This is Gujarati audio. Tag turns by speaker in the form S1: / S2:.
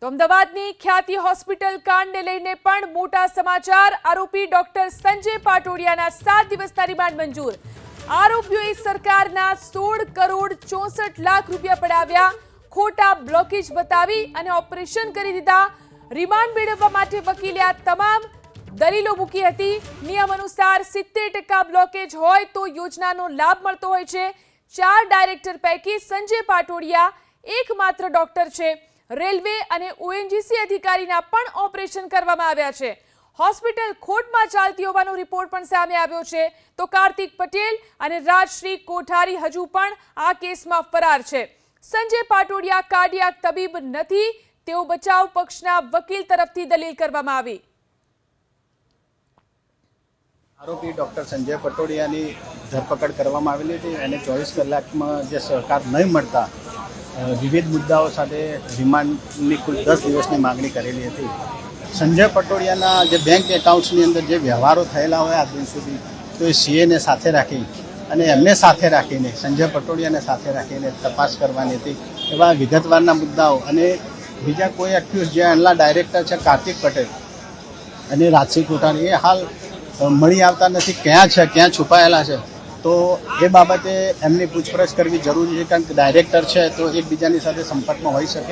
S1: તો અમદાવાદની ખ્યાતિ હોસ્પિટલ કાંડને લઈને પણ મોટા સમાચાર। આરોપી ડોક્ટર સંજય પાટોડિયાના 7 દિવસના રિમાન્ડ મંજૂર। આરોપીઓએ સરકારના 16 કરોડ 64 લાખ રૂપિયા પડાવ્યા, ખોટા બ્લોકેજ બતાવી અને ઓપરેશન કરી દીધા। રિમાન્ડ મેળવવા માટે વકીલે આ તમામ દલીલો મૂકી હતી। નિયમ અનુસાર 70% બ્લોકેજ હોય તો યોજનાનો લાભ મળતો હોય છે। 4 ડાયરેક્ટર પૈકી સંજય પાટોડિયા એકમાત્ર ડોક્ટર છે। રેલવે અને ઓએનજીસી અધિકારીના પણ ઓપરેશન કરવામાં આવ્યા છે। હોસ્પિટલ ખોટમાં ચાલતી હોવાનો રિપોર્ટ પણ સામે આવ્યો છે। તો કાર્તિક પટેલ અને રાજશ્રી કોઠારી હજુ પણ આ કેસમાં ફરાર છે। સંજય પાટોડિયા કાર્ડિયાક તબીબ નથી, તેઓ બચાવ પક્ષના વકીલ તરફથી દલીલ કરવામાં આવી।
S2: આરોપી ડોક્ટર સંજય પટોડિયાની ધરપકડ કરવામાં આવેલી હતી અને 24 કલાકમાં જે સહકાર નહીં મળતા વિવિધ મુદ્દાઓ સાથે રિમાન્ડની કુલ 10 દિવસની માંગણી કરેલી હતી। સંજય પટોડિયાના જે બેંક એકાઉન્ટ્સની અંદર જે વ્યવહારો થયેલા હોય આજ દિન સુધી, તો એ સીએને સાથે રાખી અને એમને સાથે રાખીને સંજય પટોડિયાને સાથે રાખીને તપાસ કરવાની હતી। એવા વિગતવારના મુદ્દાઓ અને બીજા કોઈ એક્યુઝ જે એના ડાયરેક્ટર છે કાર્તિક પટેલ અને રાજશ્રી કોઠારી એ હાલ મળી આવતા નથી, ક્યાં છે, ક્યાં છુપાયેલા છે, તો એ બાબતે એમની પૂછપરછ કરવી જરૂરી છે। કારણ કે ડાયરેક્ટર છે તો એકબીજાની સાથે સંપર્કમાં હોઈ શકે।